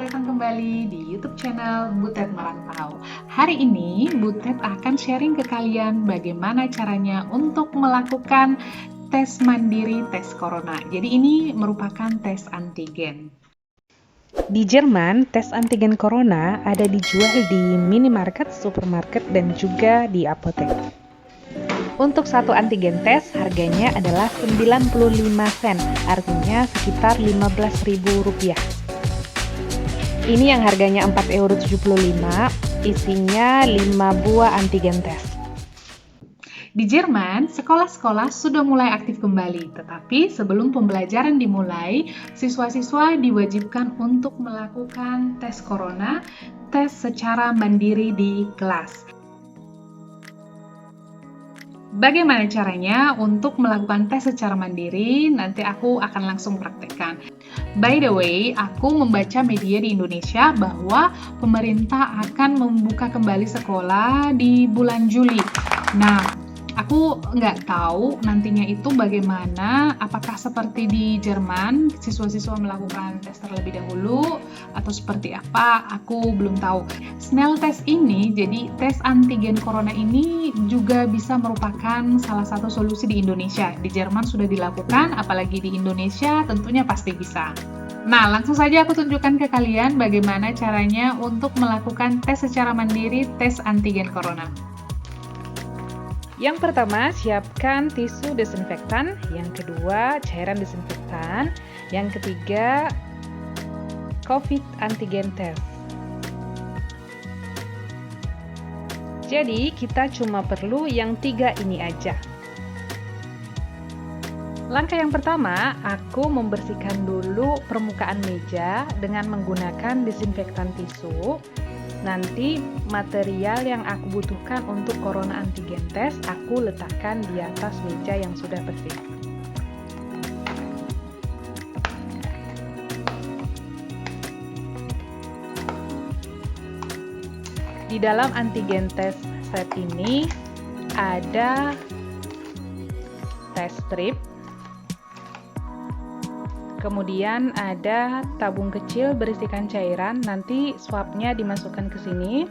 Selamat datang kembali di YouTube channel Butet Merantau. Hari ini Butet akan sharing ke kalian bagaimana caranya untuk melakukan tes mandiri tes corona. Jadi ini merupakan tes antigen. Di Jerman, tes antigen corona ada dijual di minimarket, supermarket, dan juga di apotek. Untuk satu antigen tes, harganya adalah 95 sen, artinya sekitar Rp15.000. Ini yang harganya Rp4,75, isinya 5 buah antigen tes. Di Jerman, sekolah-sekolah sudah mulai aktif kembali, tetapi sebelum pembelajaran dimulai, siswa-siswa diwajibkan untuk melakukan tes corona, tes secara mandiri di kelas. Bagaimana caranya untuk melakukan tes secara mandiri? Nanti aku akan langsung praktekkan. By the way, aku membaca media di Indonesia bahwa pemerintah akan membuka kembali sekolah di bulan Juli. Nah, aku nggak tahu nantinya itu bagaimana, apakah seperti di Jerman, siswa-siswa melakukan tes terlebih dahulu, atau seperti apa, aku belum tahu. Snell test ini, jadi tes antigen corona ini juga bisa merupakan salah satu solusi di Indonesia. Di Jerman sudah dilakukan, apalagi di Indonesia tentunya pasti bisa. Nah, langsung saja aku tunjukkan ke kalian bagaimana caranya untuk melakukan tes secara mandiri tes antigen corona. Yang pertama, siapkan tisu desinfektan. Yang kedua, cairan desinfektan. Yang ketiga, COVID antigen test. Jadi, kita cuma perlu yang 3 ini aja. Langkah yang pertama, aku membersihkan dulu permukaan meja dengan menggunakan desinfektan tisu. Nanti material yang aku butuhkan untuk corona antigen test aku letakkan di atas meja yang sudah bersih. Di dalam antigen test set ini ada test strip, kemudian ada tabung kecil berisikan cairan, nanti swabnya dimasukkan ke sini.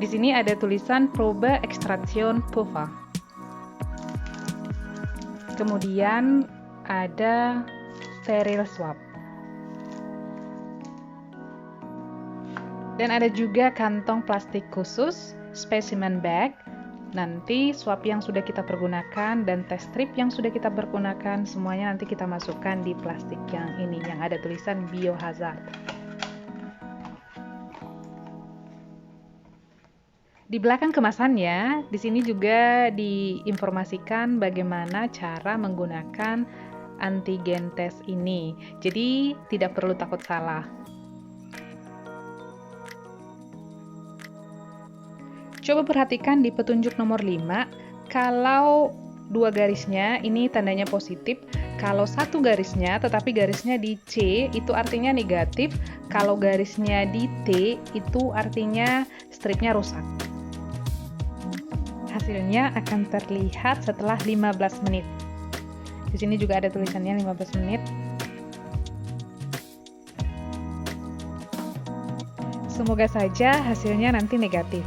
Di sini ada tulisan Probe Extraction Puffer. Kemudian ada steril swab. Dan ada juga kantong plastik khusus, specimen bag. Nanti swab yang sudah kita pergunakan dan test strip yang sudah kita pergunakan semuanya nanti kita masukkan di plastik yang ini yang ada tulisan biohazard. Di belakang kemasannya, di sini juga diinformasikan bagaimana cara menggunakan antigen test ini. Jadi tidak perlu takut salah. Coba perhatikan di petunjuk nomor 5, kalau 2 garisnya ini tandanya positif, kalau 1 garisnya tetapi garisnya di C itu artinya negatif, kalau garisnya di T itu artinya stripnya rusak. Hasilnya akan terlihat setelah 15 menit. Di sini juga ada tulisannya 15 menit. Semoga saja hasilnya nanti negatif.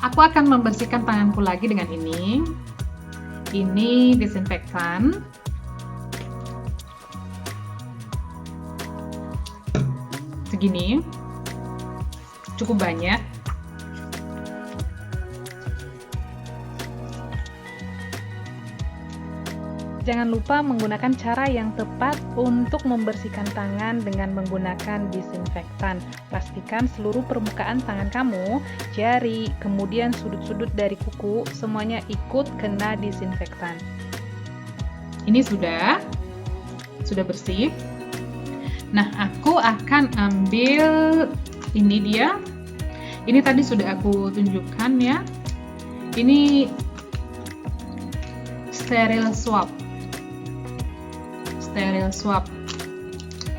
Aku akan membersihkan tanganku lagi dengan ini. Ini desinfektan. Segini. Cukup banyak. Jangan lupa menggunakan cara yang tepat untuk membersihkan tangan dengan menggunakan disinfektan. Pastikan seluruh permukaan tangan kamu, jari, kemudian sudut-sudut dari kuku, semuanya ikut kena disinfektan. Ini sudah bersih. Nah, aku akan ambil ini dia. Ini tadi sudah aku tunjukkan ya. Ini steril swab.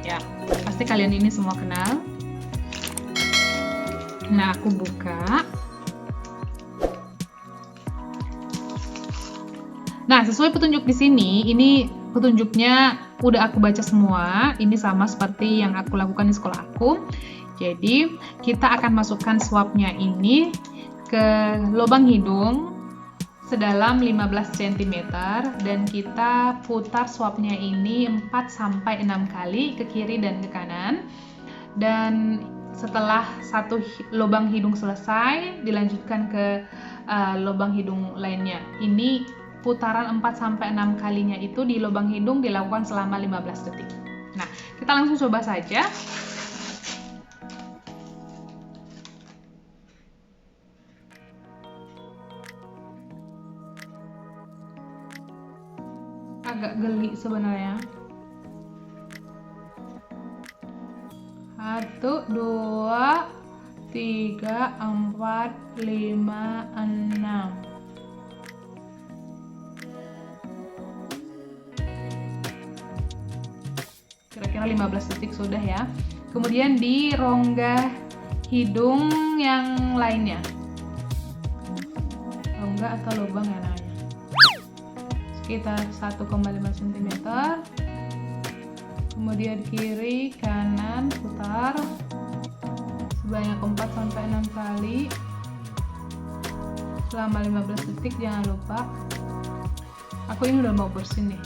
Ya, pasti kalian ini semua kenal. Nah, aku buka. Nah, sesuai petunjuk di sini, ini petunjuknya udah aku baca semua. Ini sama seperti yang aku lakukan di sekolah aku. Jadi, kita akan masukkan swabnya ini ke lubang hidung sedalam 15 cm dan kita putar swabnya ini 4-6 kali ke kiri dan ke kanan. Dan setelah satu lubang hidung selesai, dilanjutkan ke lubang hidung lainnya. Ini putaran 4-6 kalinya itu di lubang hidung dilakukan selama 15 detik. Nah, kita langsung coba saja. Agak geli sebenarnya. 1, 2, 3, 4, 5, 6. Kira-kira 15 detik sudah ya. Kemudian di rongga hidung yang lainnya. Rongga atau lubang ya namanya. Sekitar 1,5 cm. Kemudian kiri, kanan, putar sebanyak 4-6 kali selama 15 detik, jangan lupa. Aku ini udah mau bersin nih.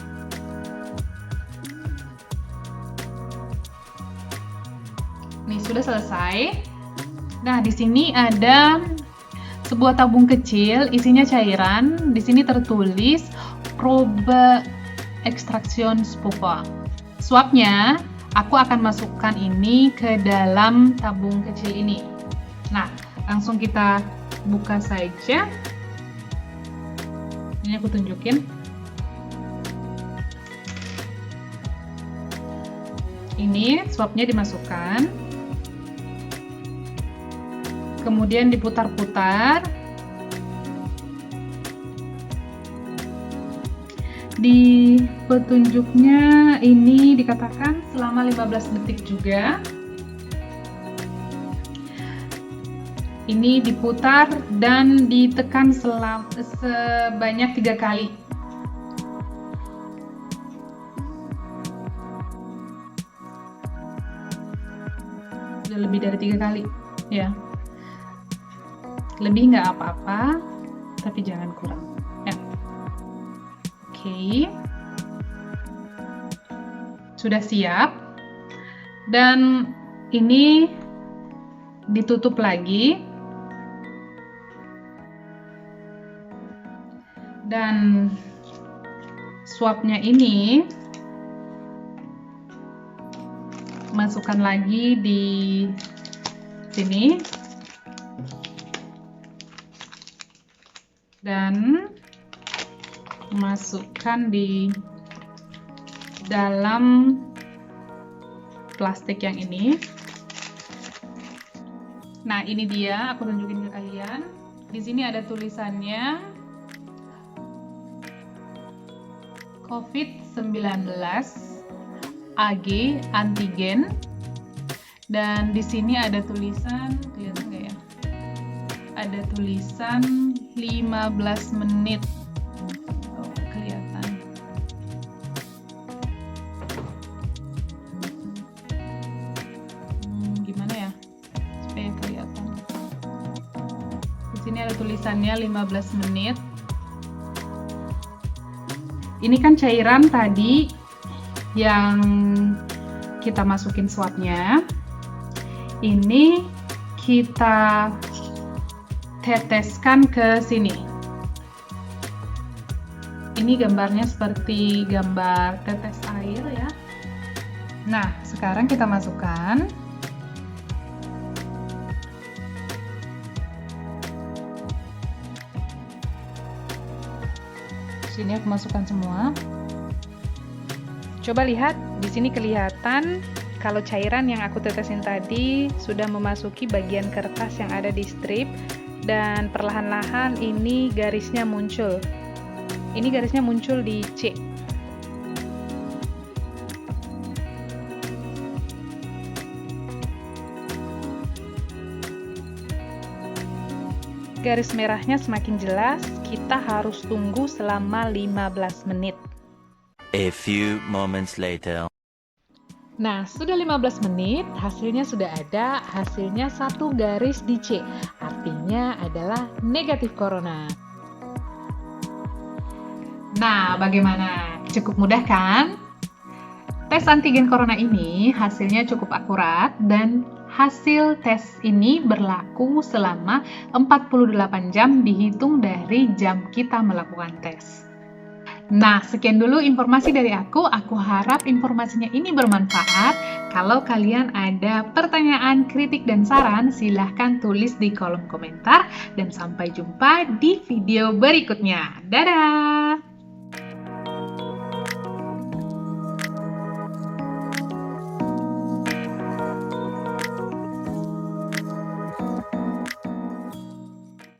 Nih, sudah selesai. Nah, di sini ada sebuah tabung kecil, isinya cairan. Di sini tertulis probe extraction spupa. Swabnya, aku akan masukkan ini ke dalam tabung kecil ini. Nah, langsung kita buka saja. Ini aku tunjukin. Ini swabnya dimasukkan. Kemudian diputar-putar. Di petunjuknya ini dikatakan selama 15 detik juga. Ini diputar dan ditekan sebanyak 3 kali. Sudah lebih dari 3 kali ya. Lebih nggak apa-apa, tapi jangan kurang ya. Oke, sudah siap. Dan ini ditutup lagi. Dan swabnya ini masukkan lagi di sini. Dan masukkan di dalam plastik yang ini. Nah, ini dia, aku tunjukin ke kalian. Di sini ada tulisannya COVID-19 AG antigen. Dan di sini ada tulisan, kelihatan nggak ya? Ada tulisan 15 menit. Oh, kelihatan. Gimana ya? Supaya kelihatan. Di sini ada tulisannya 15 menit. Ini kan cairan tadi yang kita masukin swabnya. Ini kita teteskan ke sini. Ini gambarnya seperti gambar tetes air ya. Nah, sekarang kita masukkan. Sini aku masukkan semua. Coba lihat, di sini kelihatan kalau cairan yang aku tetesin tadi sudah memasuki bagian kertas yang ada di strip. Dan perlahan-lahan ini garisnya muncul. Ini garisnya muncul di C. garis merahnya semakin jelas, kita harus tunggu selama 15 menit. A few moments later. Nah, sudah 15 menit, hasilnya sudah ada, hasilnya satu garis di C, artinya adalah negatif corona. Nah, bagaimana? Cukup mudah kan? Tes antigen corona ini hasilnya cukup akurat dan hasil tes ini berlaku selama 48 jam dihitung dari jam kita melakukan tes. Nah, sekian dulu informasi dari aku. Aku harap informasinya ini bermanfaat. Kalau kalian ada pertanyaan, kritik, dan saran, silahkan tulis di kolom komentar. Dan sampai jumpa di video berikutnya. Dadah!